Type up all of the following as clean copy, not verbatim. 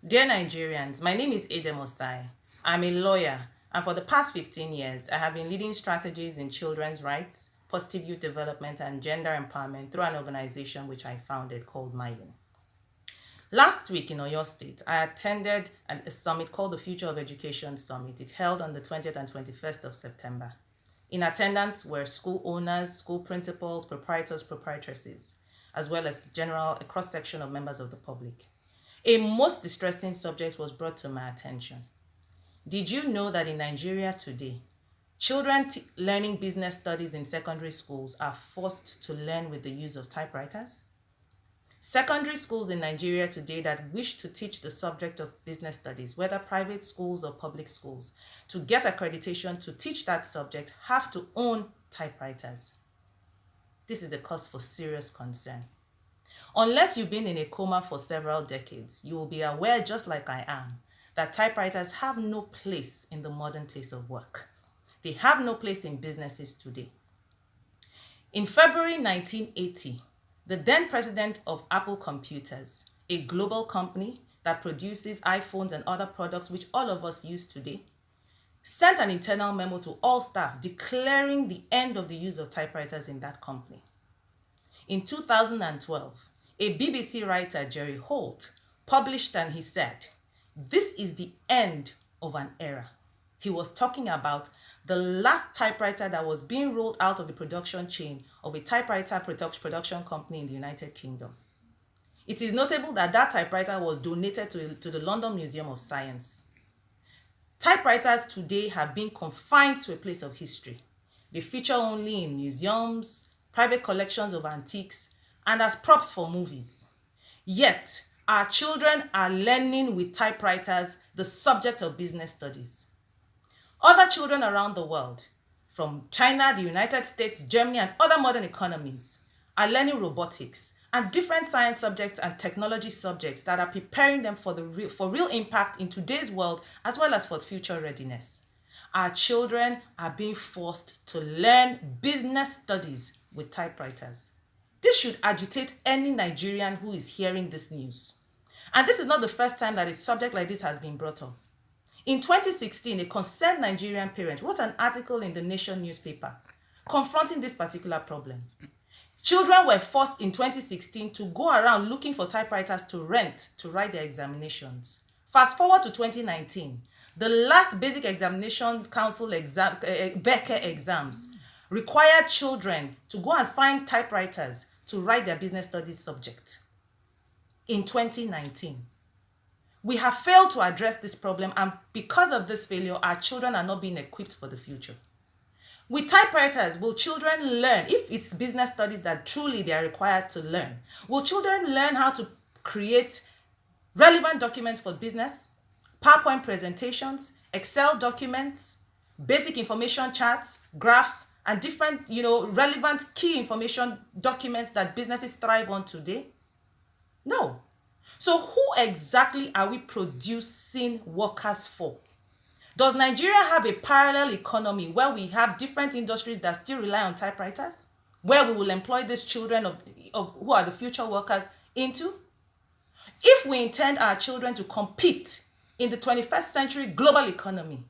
Dear Nigerians, my name is Edem Osai. I'm a lawyer, and for the past 15 years, I have been leading strategies in children's rights, positive youth development, and gender empowerment through an organization which I founded called Mayin. Last week in Oyo State, I attended a summit called the Future of Education Summit. It held on the 20th and 21st of September. In attendance were school owners, school principals, proprietors, proprietresses, as well as a cross-section of members of the public. A most distressing subject was brought to my attention. Did you know that in Nigeria today, children learning business studies in secondary schools are forced to learn with the use of typewriters? Secondary schools in Nigeria today that wish to teach the subject of business studies, whether private schools or public schools, to get accreditation to teach that subject have to own typewriters. This is a cause for serious concern. Unless you've been in a coma for several decades, you will be aware, just like I am, that typewriters have no place in the modern place of work. They have no place in businesses today. In February 1980, the then president of Apple Computers, a global company that produces iPhones and other products which all of us use today, sent an internal memo to all staff declaring the end of the use of typewriters in that company. In 2012, a BBC writer, Jerry Holt, published and he said, "This is the end of an era." He was talking about the last typewriter that was being rolled out of the production chain of a typewriter production company in the United Kingdom. It is notable that that typewriter was donated to the London Museum of Science. Typewriters today have been confined to a place of history. They feature only in museums, private collections of antiques, and as props for movies. Yet, our children are learning with typewriters the subject of business studies. Other children around the world, from China, the United States, Germany, and other modern economies, are learning robotics and different science subjects and technology subjects that are preparing them for real impact in today's world as well as for future readiness. Our children are being forced to learn business studies with typewriters. This should agitate any Nigerian who is hearing this news. And this is not the first time that a subject like this has been brought up. In 2016, a concerned Nigerian parent wrote an article in the Nation newspaper confronting this particular problem. Children were forced in 2016 to go around looking for typewriters to rent to write their examinations. Fast forward to 2019, the last Basic Examination Council BECE exams required children to go and find typewriters to write their business studies subject. In 2019, we have failed to address this problem, and because of this failure, our children are not being equipped for the future. With typewriters, will children learn, if it's business studies that truly they are required to learn, will children learn how to create relevant documents for business, PowerPoint presentations, Excel documents, basic information charts, graphs, and different, relevant key information documents that businesses thrive on today? No. So who exactly are we producing workers for? Does Nigeria have a parallel economy where we have different industries that still rely on typewriters, where we will employ these children of who are the future workers into? If we intend our children to compete in the 21st century global economy,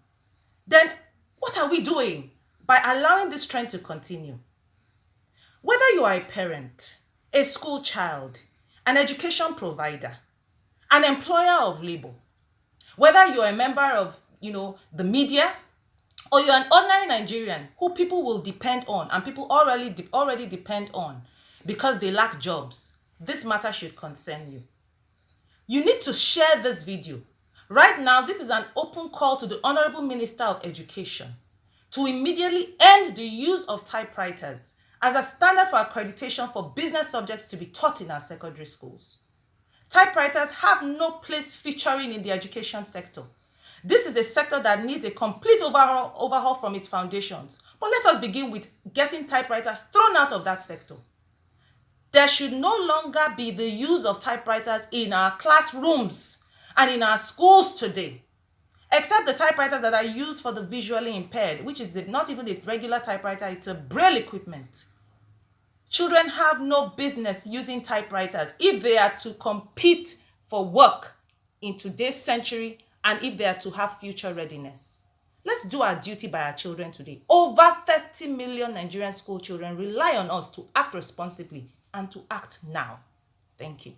then what are we doing by allowing this trend to continue? Whether you are a parent, a school child, an education provider, an employer of labor, whether you're a member of the media, or you're an ordinary Nigerian who people will depend on and people already depend on because they lack jobs, this matter should concern you. You need to share this video. Right now, this is an open call to the Honorable Minister of Education to immediately end the use of typewriters as a standard for accreditation for business subjects to be taught in our secondary schools. Typewriters have no place featuring in the education sector. This is a sector that needs a complete overhaul from its foundations. But let us begin with getting typewriters thrown out of that sector. There should no longer be the use of typewriters in our classrooms and in our schools today, except the typewriters that are used for the visually impaired, which is not even a regular typewriter, it's a braille equipment. Children have no business using typewriters if they are to compete for work in today's century and if they are to have future readiness. Let's do our duty by our children today. Over 30 million Nigerian school children rely on us to act responsibly and to act now. Thank you.